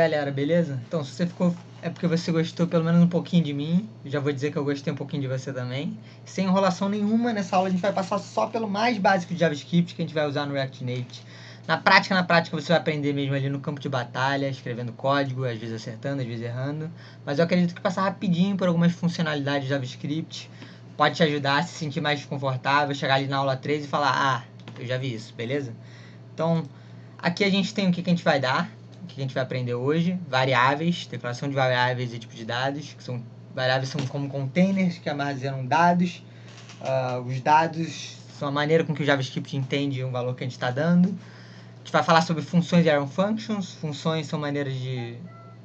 galera, beleza? Então, se você ficou, é porque você gostou pelo menos um pouquinho de mim. Eu já vou dizer que eu gostei um pouquinho de você também. Sem enrolação nenhuma, nessa aula a gente vai passar só pelo mais básico de JavaScript que a gente vai usar no React Native. Na prática você vai aprender mesmo ali no campo de batalha, escrevendo código, às vezes acertando, às vezes errando. Mas eu acredito que passar rapidinho por algumas funcionalidades de JavaScript pode te ajudar a se sentir mais confortável, chegar ali na aula 3 e falar, ah, eu já vi isso, beleza? Então, aqui a gente tem o que a gente vai dar, o que a gente vai aprender hoje, variáveis, declaração de variáveis e tipo de dados, que são variáveis são como containers que armazenam dados. Os dados são a maneira com que o JavaScript entende um valor que a gente está dando. A gente vai falar sobre funções e arrow functions. Funções são maneiras de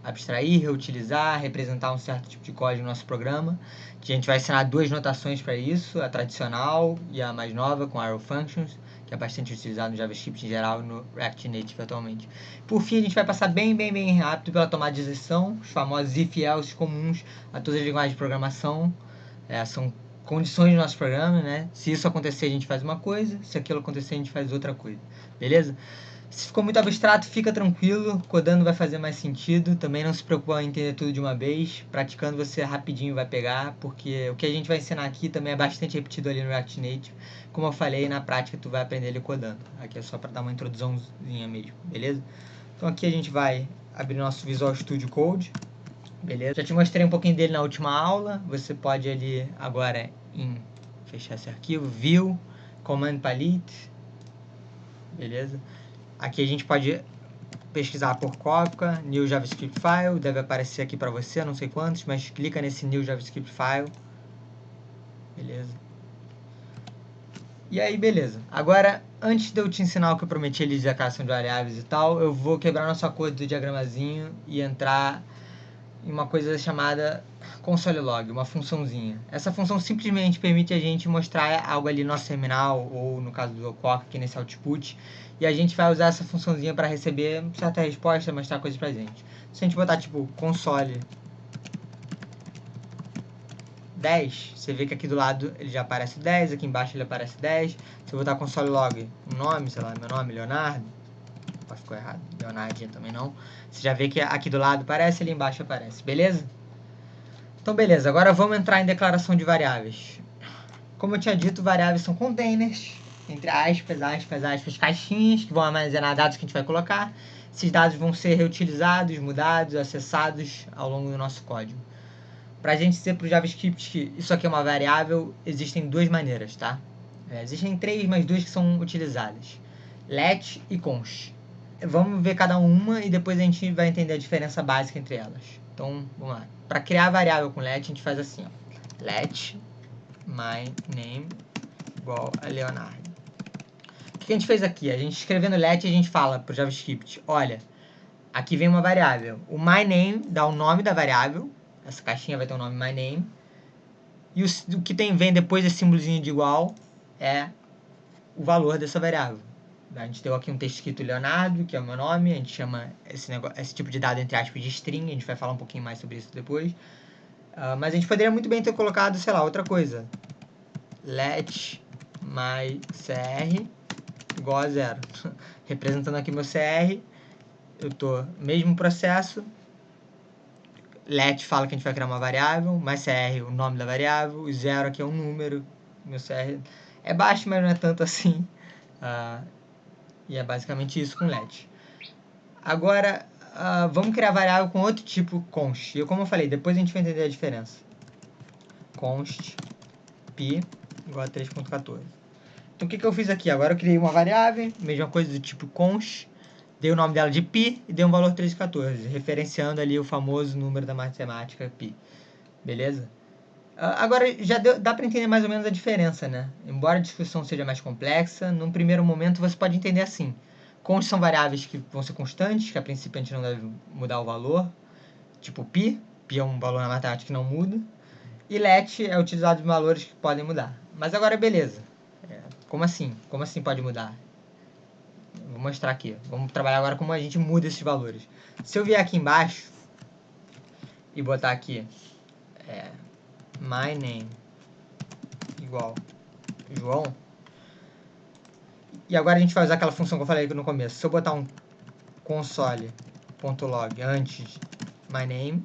abstrair, reutilizar, representar um certo tipo de código no nosso programa. A gente vai ensinar duas notações para isso, a tradicional e a mais nova com arrow functions, que é bastante utilizado no JavaScript em geral e no React Native atualmente. Por fim, a gente vai passar bem rápido pela tomada de decisão, os famosos if-else comuns a todas as linguagens de programação. São condições do nosso programa, né? Se isso acontecer, a gente faz uma coisa, se aquilo acontecer, a gente faz outra coisa, beleza? Se ficou muito abstrato, fica tranquilo, codando vai fazer mais sentido, também não se preocupa em entender tudo de uma vez, praticando você rapidinho vai pegar, porque o que a gente vai ensinar aqui também é bastante repetido ali no React Native, como eu falei, na prática tu vai aprender ele codando, aqui é só para dar uma introduçãozinha mesmo, beleza? Então aqui a gente vai abrir nosso Visual Studio Code, beleza? Já te mostrei um pouquinho dele na última aula, você pode ali agora fechar esse arquivo, View, Command Palette, beleza? Aqui a gente pode pesquisar por Kafka, New JavaScript File, deve aparecer aqui para você, não sei quantos, mas clica nesse New JavaScript File, beleza? E aí, beleza. Agora, antes de eu te ensinar o que eu prometi ali de declaração de variáveis e tal, eu vou quebrar nosso acordo do diagramazinho e entrar em uma coisa chamada console.log, uma funçãozinha. Essa função simplesmente permite a gente mostrar algo ali no nosso terminal, ou no caso do Kafka, aqui nesse output, e a gente vai usar essa funçãozinha para receber certa resposta, mostrar coisas pra gente. Se a gente botar tipo console 10, você vê que aqui do lado ele já aparece 10, aqui embaixo ele aparece 10. Se eu botar console.log um nome, sei lá, meu nome, Leonardo, ficou errado, Leonardinho também não. Você já vê que aqui do lado aparece, ali embaixo aparece, beleza? Então beleza, agora vamos entrar em declaração de variáveis. Como eu tinha dito, variáveis são containers, entre aspas, caixinhas, que vão armazenar dados que a gente vai colocar. Esses dados vão ser reutilizados, mudados, acessados ao longo do nosso código. Para a gente dizer para o JavaScript que isso aqui é uma variável, existem duas maneiras, tá? Existem três, mas duas que são utilizadas. Let e const. Vamos ver cada uma e depois a gente vai entender a diferença básica entre elas. Então, vamos lá. Para criar a variável com let, a gente faz assim, ó. Let my name igual a Leonardo. O que a gente fez aqui? A gente escrevendo let, a gente fala para o JavaScript, olha, aqui vem uma variável. O my name dá o nome da variável. Essa caixinha vai ter o nome my name. E o que vem depois desse símbolozinho de igual é o valor dessa variável. A gente deu aqui um texto escrito Leonardo, que é o meu nome. A gente chama esse tipo de dado, entre aspas, de string. A gente vai falar um pouquinho mais sobre isso depois. Mas a gente poderia muito bem ter colocado, sei lá, outra coisa. Let my CR igual a 0. Representando aqui meu CR, eu tô mesmo processo. Let fala que a gente vai criar uma variável, mais CR o nome da variável, o 0 aqui é um número, meu CR é baixo, mas não é tanto assim. E é basicamente isso com let. Agora, vamos criar variável com outro tipo const. E como eu falei, depois a gente vai entender a diferença. Const pi igual a 3.14. Então o que eu fiz aqui? Agora eu criei uma variável, mesma coisa do tipo const, dei o nome dela de pi e dei um valor 3.14, referenciando ali o famoso número da matemática pi. Beleza? Agora já dá para entender mais ou menos a diferença, né? Embora a discussão seja mais complexa, num primeiro momento você pode entender assim. Const são variáveis que vão ser constantes, que a princípio a gente não deve mudar o valor, tipo pi é um valor na matemática que não muda, e let é utilizado em valores que podem mudar. Mas agora beleza. Como assim? Como assim pode mudar? Vou mostrar aqui. Vamos trabalhar agora como a gente muda esses valores. Se eu vier aqui embaixo e botar aqui my name igual João, e agora a gente vai usar aquela função que eu falei aqui no começo. Se eu botar um console .log antes my name,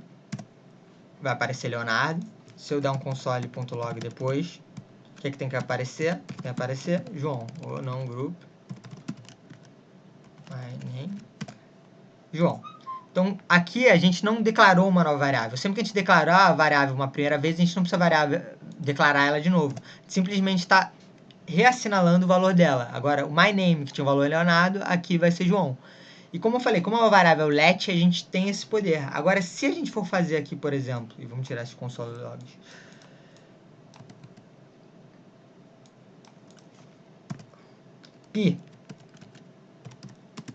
vai aparecer Leonardo. Se eu dar um console.log depois, o que tem que aparecer? Tem que aparecer João, ou não group my name João. Então, aqui a gente não declarou uma nova variável. Sempre que a gente declarar a variável uma primeira vez, a gente não precisa declarar ela de novo. Simplesmente está reassinalando o valor dela. Agora, o my name, que tinha o valor Leonardo, aqui vai ser João. E como eu falei, como é uma variável let, a gente tem esse poder. Agora, se a gente for fazer aqui, por exemplo, e vamos tirar esse console logs, pi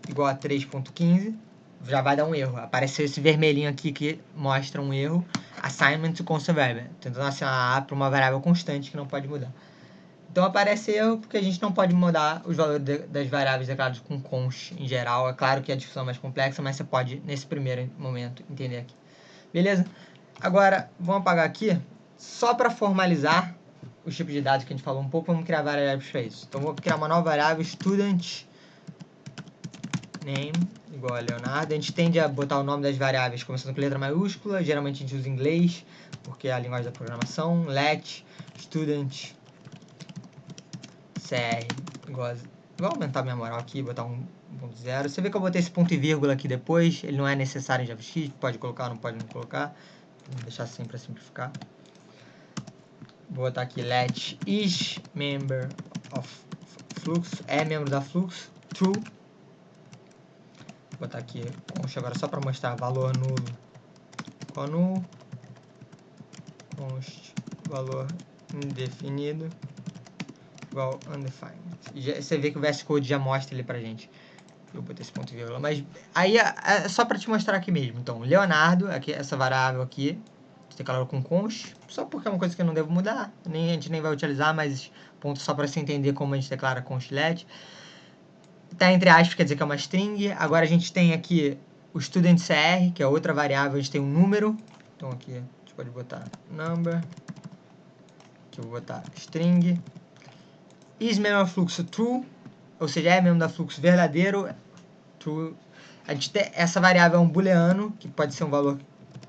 igual a 3.15, já vai dar um erro. Apareceu esse vermelhinho aqui que mostra um erro. Assignment to constant variable. Tentando assinar A para uma variável constante que não pode mudar. Então aparece erro porque a gente não pode mudar os valores das variáveis declaradas com const em geral. É claro que a discussão é mais complexa, mas você pode, nesse primeiro momento, entender aqui. Beleza? Agora, vamos apagar aqui. Só para formalizar os tipos de dados que a gente falou um pouco, vamos criar variáveis para isso. Então, vou criar uma nova variável, student name, igual a Leonardo. A gente tende a botar o nome das variáveis começando com letra maiúscula. Geralmente a gente usa inglês, porque é a linguagem da programação. Let, student, cr, igual aumentar minha moral aqui, botar 1.0. Você vê que eu botei esse ponto e vírgula aqui depois. Ele não é necessário em JavaScript, pode colocar ou não pode não colocar. Vou deixar assim para simplificar. Vou botar aqui let is member of Flux, é membro da Flux, true. Vou botar aqui const agora só para mostrar valor nulo igual null, const valor indefinido igual undefined. E já, você vê que o VS Code já mostra ele pra gente. Eu botei esse ponto e vírgula, mas aí é só para te mostrar aqui mesmo. Então, Leonardo, aqui, essa variável aqui, declarou com const, só porque é uma coisa que eu não devo mudar, a gente nem vai utilizar, mas ponto só para você entender como a gente declara const let. Tá entre aspas, quer dizer que é uma string. Agora a gente tem aqui o studentCr, que é outra variável, a gente tem um número. Então aqui a gente pode botar number, aqui eu vou botar string. Is member of fluxo true, ou seja, é membro da fluxo verdadeiro, true. A gente tem, essa variável é um booleano, que pode ser um valor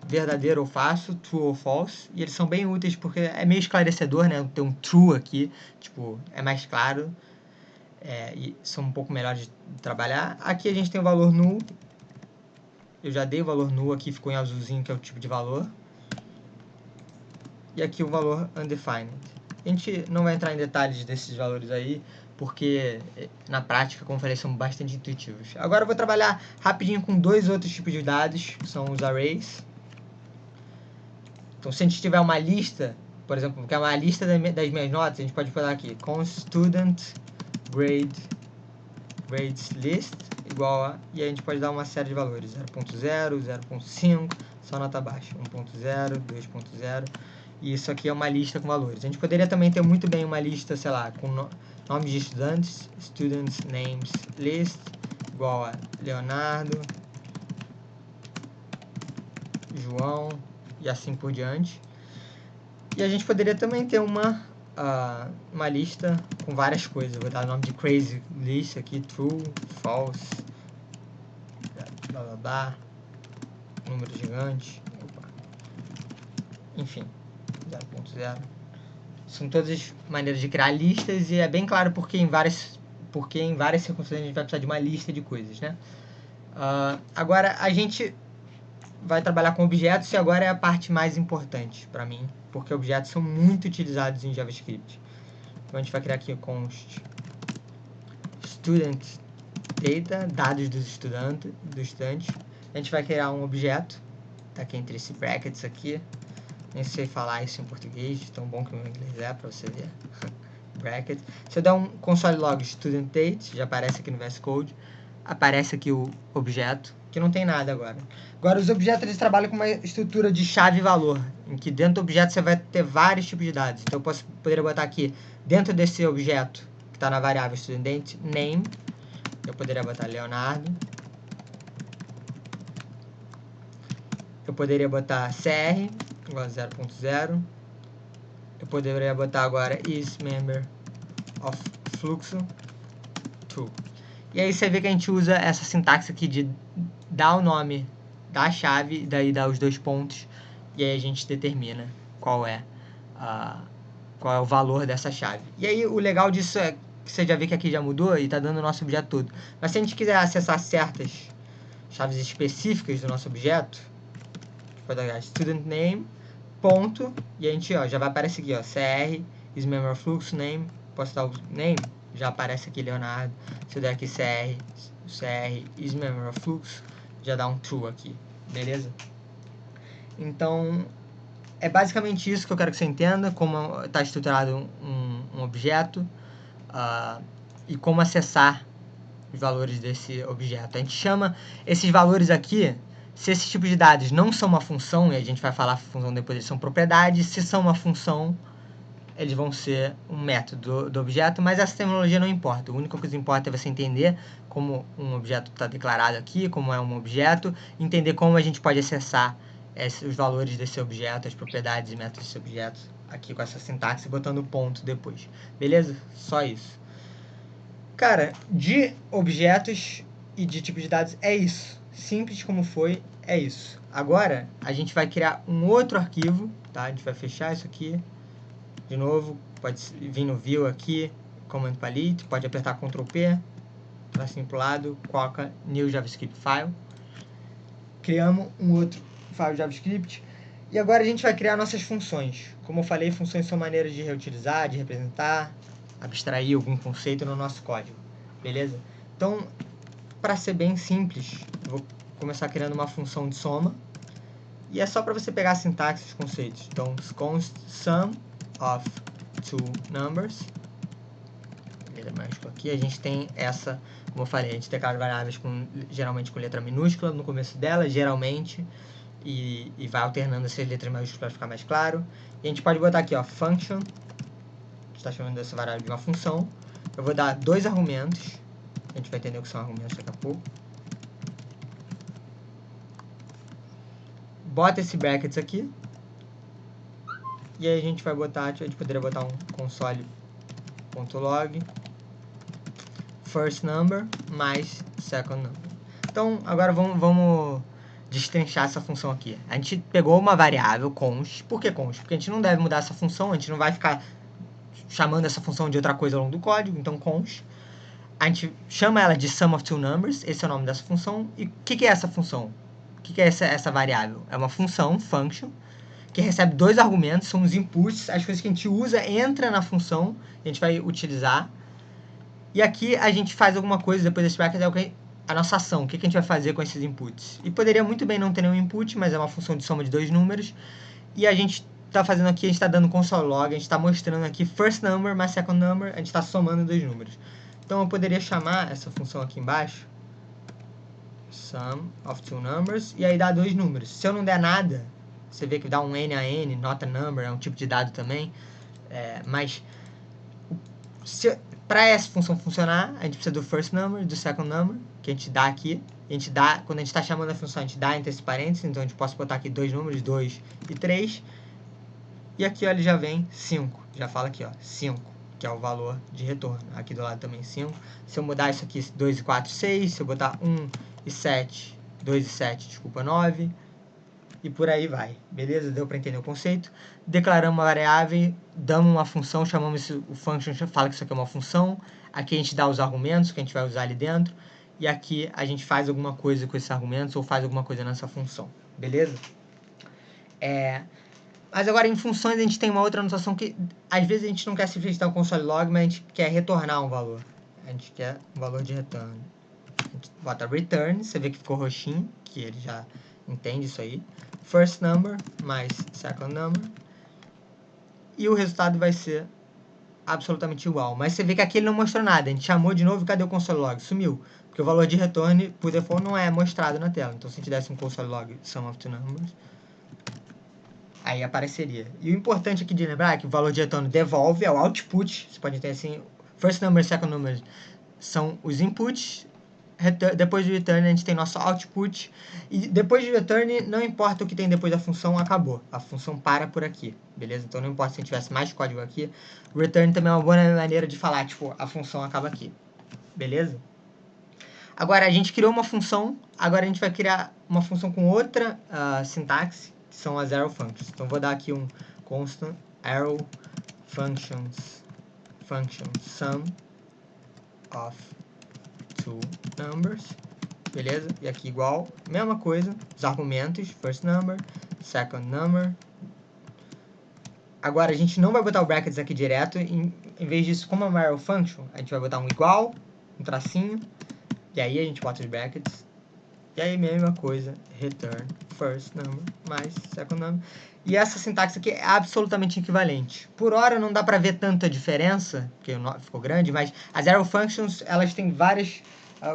verdadeiro ou falso, true ou false, e eles são bem úteis porque é meio esclarecedor, né? Ter um true aqui, tipo, é mais claro, e são um pouco melhores de trabalhar. Aqui a gente tem o valor null, eu já dei o valor null aqui, ficou em azulzinho, que é o tipo de valor, e aqui o valor undefined. A gente não vai entrar em detalhes desses valores aí, porque na prática, como eu falei, são bastante intuitivos. Agora eu vou trabalhar rapidinho com dois outros tipos de dados, que são os arrays. Então, se a gente tiver uma lista, por exemplo, que é uma lista das minhas notas, a gente pode falar aqui, com student grades list, igual a, e a gente pode dar uma série de valores, 0.0, 0.5, só nota baixa, 1.0, 2.0, e isso aqui é uma lista com valores. A gente poderia também ter muito bem uma lista, sei lá, com nomes de estudantes, students names list, igual a Leonardo, João, e assim por diante. E a gente poderia também ter uma lista com várias coisas. Vou dar o nome de crazy list aqui, true, false, blá blá blá, número gigante, enfim, 0.0. São todas maneiras de criar listas e é bem claro porque em várias circunstâncias a gente vai precisar de uma lista de coisas, né? Agora a gente vai trabalhar com objetos e agora é a parte mais importante para mim, porque objetos são muito utilizados em JavaScript. Então a gente vai criar aqui o const student data, dados do estudante. A gente vai criar um objeto, tá aqui entre esse brackets aqui. Nem sei falar isso em português, tão bom que o meu inglês é para você ver. Bracket. Se eu der um console log student date, já aparece aqui no VS Code. Aparece aqui o objeto, que não tem nada agora. Agora, os objetos eles trabalham com uma estrutura de chave e valor, em que dentro do objeto você vai ter vários tipos de dados. Então, eu poderia botar aqui, dentro desse objeto, que está na variável student name, eu poderia botar Leonardo. Eu poderia botar CR, igual a 0.0. Eu poderia botar agora is member of fluxo true. E aí você vê que a gente usa essa sintaxe aqui de dá o nome da chave, daí dá os 2 pontos, e aí a gente determina qual é o valor dessa chave. E aí o legal disso é que você já vê que aqui já mudou e está dando o nosso objeto todo. Mas se a gente quiser acessar certas chaves específicas do nosso objeto, pode dar student name, ponto, e a gente já vai aparecer aqui, CR, is member flux name, posso dar o name, já aparece aqui Leonardo. Se eu der aqui CR is member flux, já dá um true aqui, beleza? Então, é basicamente isso que eu quero que você entenda, como está estruturado um objeto e como acessar os valores desse objeto. A gente chama esses valores aqui, se esses tipos de dados não são uma função, e a gente vai falar a função depois, eles são propriedades, se são uma função, eles vão ser um método do objeto, mas essa terminologia não importa. A única coisa que importa é você entender como um objeto está declarado aqui, como é um objeto, entender como a gente pode acessar os valores desse objeto, as propriedades e métodos desse objeto, aqui com essa sintaxe, botando ponto depois. Beleza? Só isso. Cara, de objetos e de tipo de dados é isso. Simples como foi, é isso. Agora, a gente vai criar um outro arquivo, tá? A gente vai fechar isso aqui. De novo, pode vir no View aqui, Command Palette, pode apertar Ctrl P, tracinho pro lado, coloca New JavaScript File. Criamos um outro file JavaScript. E agora a gente vai criar nossas funções. Como eu falei, funções são maneiras de reutilizar, de representar, abstrair algum conceito no nosso código. Beleza? Então, para ser bem simples, eu vou começar criando uma função de soma. E é só para você pegar a sintaxe dos conceitos. Então, const sum of two numbers. Aqui a gente tem essa, como eu falei, a gente declara variáveis geralmente com letra minúscula no começo dela, geralmente, e vai alternando essas letras maiúsculas para ficar mais claro. E a gente pode botar aqui, function, a gente está chamando dessa variável de uma função. Eu vou dar 2 argumentos, a gente vai entender o que são argumentos daqui a pouco. Bota esse brackets aqui. E aí a gente vai botar, a gente poderia botar um console.log first number mais second number. Então, agora vamos destrinchar essa função aqui. A gente pegou uma variável const. Por que const? Porque a gente não deve mudar essa função, a gente não vai ficar chamando essa função de outra coisa ao longo do código, então const. A gente chama ela de sum of two numbers, esse é o nome dessa função. E o que é essa função? O que é essa variável? É uma função, function, que recebe 2 argumentos, são os inputs, as coisas que a gente usa, entra na função, a gente vai utilizar. E aqui a gente faz alguma coisa, depois desse bracket, é a nossa ação, o que a gente vai fazer com esses inputs. E poderia muito bem não ter nenhum input, mas é uma função de soma de 2 números. E a gente está fazendo aqui, a gente está dando console log, a gente está mostrando aqui first number mais second number, a gente está somando 2 números. Então eu poderia chamar essa função aqui embaixo, sum of two numbers, e aí dá 2 números. Se eu não der nada, você vê que dá um N a N, not a number, é um tipo de dado também, mas para essa função funcionar, a gente precisa do first number, do second number, que a gente dá aqui. Quando a gente está chamando a função, a gente dá entre esses parênteses, então a gente pode botar aqui 2 números, 2 e 3. E aqui ó, ele já vem 5, já fala aqui, 5, que é o valor de retorno. Aqui do lado também 5. Se eu mudar isso aqui, 2 e 4, 6. Se eu botar 1 e 7, 2 e 7, desculpa, 9. E por aí vai, beleza? Deu para entender o conceito? Declaramos uma variável, damos uma função, chamamos isso, o function fala que isso aqui é uma função. Aqui a gente dá os argumentos que a gente vai usar ali dentro. E aqui a gente faz alguma coisa com esses argumentos ou faz alguma coisa nessa função, beleza? Mas agora em funções a gente tem uma outra anotação que às vezes a gente não quer simplesmente dar um console log, mas a gente quer retornar um valor. A gente quer um valor de retorno. A gente bota return, você vê que ficou roxinho, que ele já entende isso aí. First number mais second number. E o resultado vai ser absolutamente igual. Mas você vê que aqui ele não mostrou nada. A gente chamou de novo e cadê o console log? Sumiu. Porque o valor de return, por default, não é mostrado na tela. Então se a gente desse um console log sum of two numbers, aí apareceria. E o importante aqui de lembrar é que o valor de retorno devolve, é o output. Você pode ter assim, first number e second number são os inputs. Depois do return a gente tem nosso output. E depois do return, não importa o que tem depois da função, acabou. A função para por aqui, beleza? Então não importa se a gente tivesse mais código aqui. Return também é uma boa maneira de falar, tipo, a função acaba aqui, beleza? Agora, a gente criou uma função, agora a gente vai criar uma função com outra sintaxe, que são as arrow functions. Então, vou dar aqui um constant arrow function sum of two numbers, beleza? E aqui igual, mesma coisa, os argumentos, first number, second number. Agora, a gente não vai botar o brackets aqui direto, em vez disso, como é uma arrow function, a gente vai botar um igual, um tracinho, e aí a gente bota os brackets. E aí, mesma coisa, return first number mais second number. E essa sintaxe aqui é absolutamente equivalente. Por hora não dá para ver tanta diferença, porque ficou grande, mas as arrow functions, elas têm várias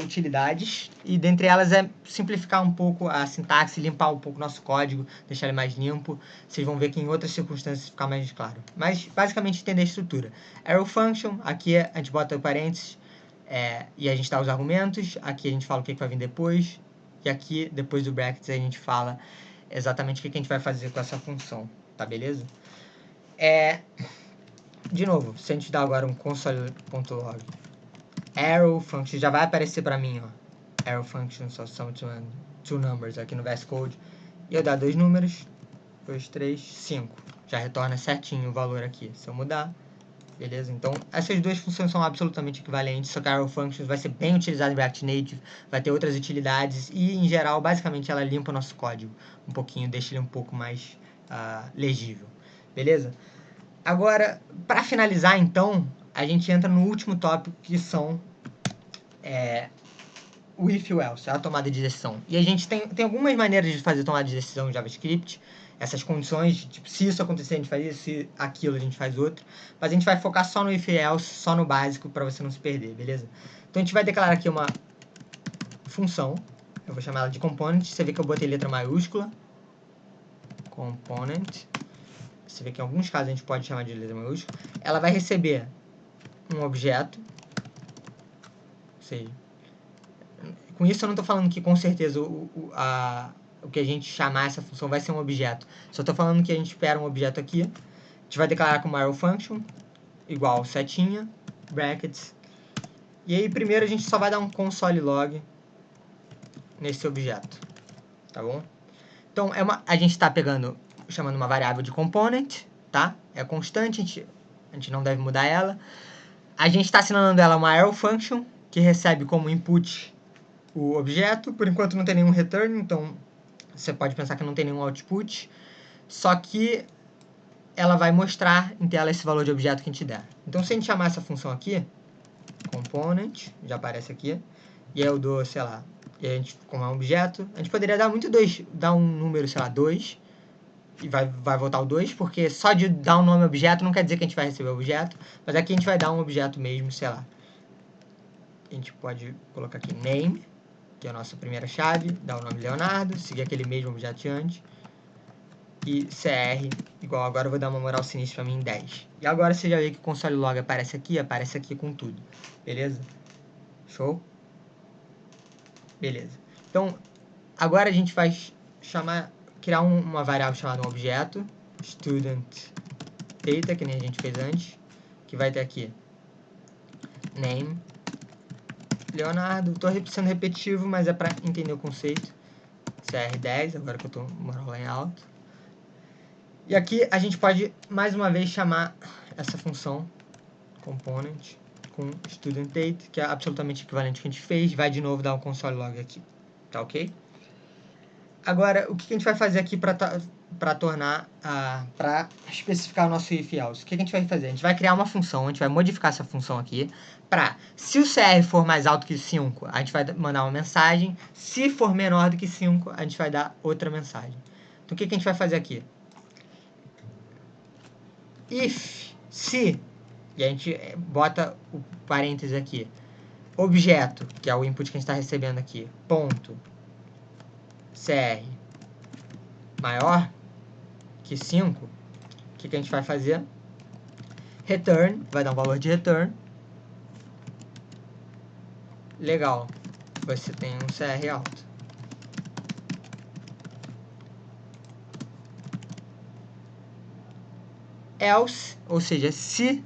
utilidades, e dentre elas é simplificar um pouco a sintaxe, limpar um pouco o nosso código, deixar ele mais limpo. Vocês vão ver que em outras circunstâncias fica mais claro. Mas, basicamente, entender a estrutura. Arrow function, aqui a gente bota o parênteses, e a gente dá os argumentos, aqui a gente fala o que vai vir depois, e aqui, depois do brackets, a gente fala exatamente o que a gente vai fazer com essa função, tá beleza? De novo, se a gente dar agora um console.log arrow function, já vai aparecer pra mim, ó, arrow function só sum two numbers aqui no VS Code, e eu dar 2 números, 2, 3, 5, já retorna certinho o valor aqui, se eu mudar, beleza? Então, essas duas funções são absolutamente equivalentes, só que a arrow functions vai ser bem utilizada em React Native, vai ter outras utilidades e, em geral, basicamente ela limpa o nosso código um pouquinho, deixa ele um pouco mais legível, beleza? Agora, para finalizar, então, a gente entra no último tópico, que são o if ou else, a tomada de decisão. E a gente tem algumas maneiras de fazer tomada de decisão em JavaScript, essas condições, tipo, se isso acontecer a gente faz isso, se aquilo a gente faz outro, mas a gente vai focar só no if e else, só no básico, para você não se perder, beleza? Então a gente vai declarar aqui uma função, eu vou chamar ela de component, você vê que eu botei letra maiúscula, component, você vê que em alguns casos a gente pode chamar de letra maiúscula, ela vai receber um objeto, ou seja, com isso eu não estou falando que com certeza o que a gente chamar essa função vai ser um objeto. Só estou falando que a gente espera um objeto aqui. A gente vai declarar como arrow function, igual setinha, brackets. E aí primeiro a gente só vai dar um console log nesse objeto. Tá bom? Então a gente está chamando uma variável de component, tá? É constante, a gente não deve mudar ela. A gente está assinalando ela uma arrow function, que recebe como input o objeto. Por enquanto não tem nenhum return, então você pode pensar que não tem nenhum output, só que ela vai mostrar em tela esse valor de objeto que a gente der. Então, se a gente chamar essa função aqui, component, já aparece aqui, e aí eu dou, sei lá, e a gente, como é um objeto, a gente poderia dar um número, sei lá, 2, e vai voltar o 2, porque só de dar um nome ao objeto não quer dizer que a gente vai receber o objeto, mas aqui a gente vai dar um objeto mesmo, sei lá. A gente pode colocar aqui name, que é a nossa primeira chave, dar o nome Leonardo, seguir aquele mesmo objeto de antes, e CR, igual agora eu vou dar uma moral sinistra pra mim em 10. E agora você já vê que o console log aparece aqui com tudo, beleza? Show? Beleza. Então, agora a gente vai criar uma variável chamada um objeto, student data, que nem a gente fez antes, que vai ter aqui name Leonardo. Estou sendo repetitivo, mas é para entender o conceito. CR10, agora que eu estou moral lá em alto. E aqui a gente pode, mais uma vez, chamar essa função component com student date, que é absolutamente equivalente ao que a gente fez. Vai de novo dar um console log aqui. Tá ok? Agora, o que a gente vai fazer aqui para tornar, para especificar o nosso if else? O que a gente vai fazer? A gente vai criar uma função, a gente vai modificar essa função aqui, se o CR for mais alto que 5, a gente vai mandar uma mensagem, se for menor do que 5, a gente vai dar outra mensagem. Então, o que a gente vai fazer aqui? Se, e a gente bota o parêntese aqui, objeto, que é o input que a gente está recebendo aqui, ponto, CR maior que 5, o que a gente vai fazer? Return, vai dar um valor de return. Legal, você tem um CR alto. Else, ou seja, se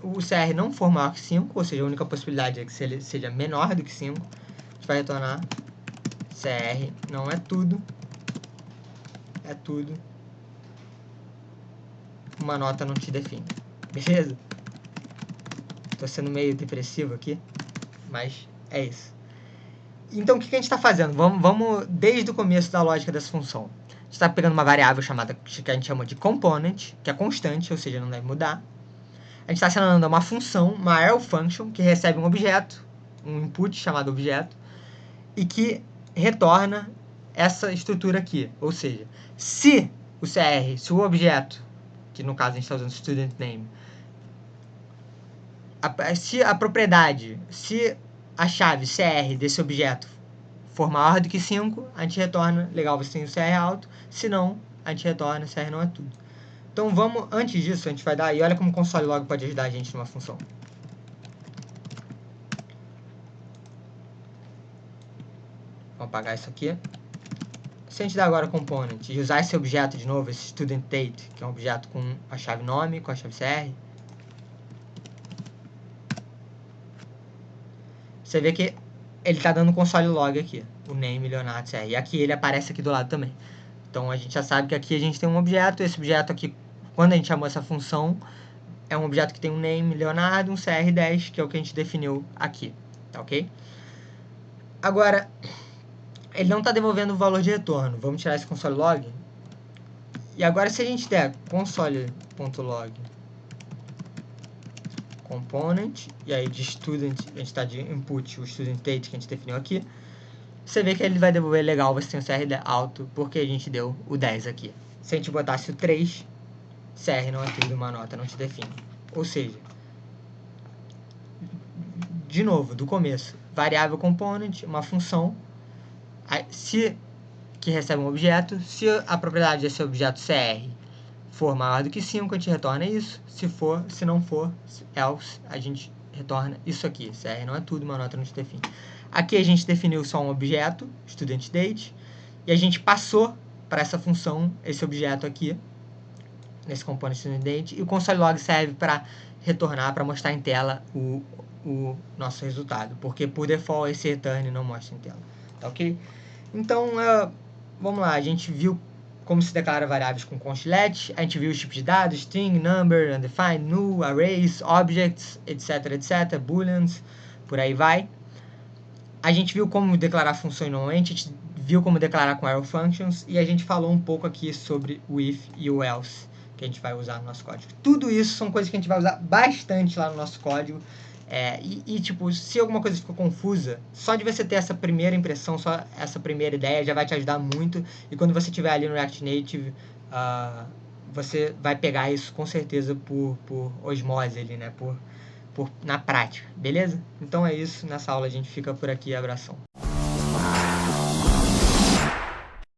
o CR não for maior que 5, ou seja, a única possibilidade é que ele seja menor do que 5, a gente vai retornar CR não é tudo, é tudo, uma nota não te define, beleza? Tô sendo meio depressivo aqui, mas é isso. Então, o que a gente está fazendo? Vamos desde o começo da lógica dessa função. A gente está pegando uma variável chamada, que a gente chama de component, que é constante, ou seja, não deve mudar. A gente está acionando uma função, uma arrow function, que recebe um objeto, um input chamado objeto, e que retorna essa estrutura aqui. Ou seja, se o objeto, que no caso a gente está usando student name, se a propriedade, se a chave CR desse objeto for maior do que 5, a gente retorna, legal, você tem o CR alto, se não, a gente retorna, CR não é tudo. Então vamos, antes disso, a gente vai dar, e olha como o console log pode ajudar a gente numa função. Vamos apagar isso aqui. Se a gente dar agora component e usar esse objeto de novo, esse student date, que é um objeto com a chave nome, com a chave CR, você vê que ele está dando console log aqui, o name Leonardo CR. E aqui ele aparece aqui do lado também. Então a gente já sabe que aqui a gente tem um objeto, esse objeto aqui, quando a gente chamou essa função, é um objeto que tem um name Leonardo, um CR10, que é o que a gente definiu aqui, tá ok? Agora, ele não está devolvendo o valor de retorno. Vamos tirar esse console log. E agora se a gente der console.log component, e aí de student, a gente está de input, o student date que a gente definiu aqui, você vê que ele vai devolver legal, você tem o CR alto, porque a gente deu o 10 aqui. Se a gente botasse o 3, CR não é tudo, uma nota não te define. Ou seja, de novo, do começo, variável component, uma função, que recebe um objeto, se a propriedade desse objeto CR for maior do que 5, a gente retorna isso, se não for, else, a gente retorna isso aqui, CR não é tudo, uma nota não te define. Aqui a gente definiu só um objeto, studentDate, e a gente passou para essa função, esse objeto aqui, nesse component studentDate, e o console log serve para retornar, para mostrar em tela o nosso resultado, porque por default esse return não mostra em tela, tá ok? Então, vamos lá, a gente viu como se declara variáveis com constlet, a gente viu os tipos de dados, string, number, undefined, null, arrays, objects, etc, etc, booleans, por aí vai. A gente viu como declarar funções normalmente, a gente viu como declarar com arrow functions, e a gente falou um pouco aqui sobre o if e o else, que a gente vai usar no nosso código. Tudo isso são coisas que a gente vai usar bastante lá no nosso código. Tipo, se alguma coisa ficou confusa, só de você ter essa primeira impressão, só essa primeira ideia, já vai te ajudar muito. E quando você estiver ali no React Native, você vai pegar isso com certeza por osmose ali, né? Na prática, beleza? Então é isso, nessa aula a gente fica por aqui, abração.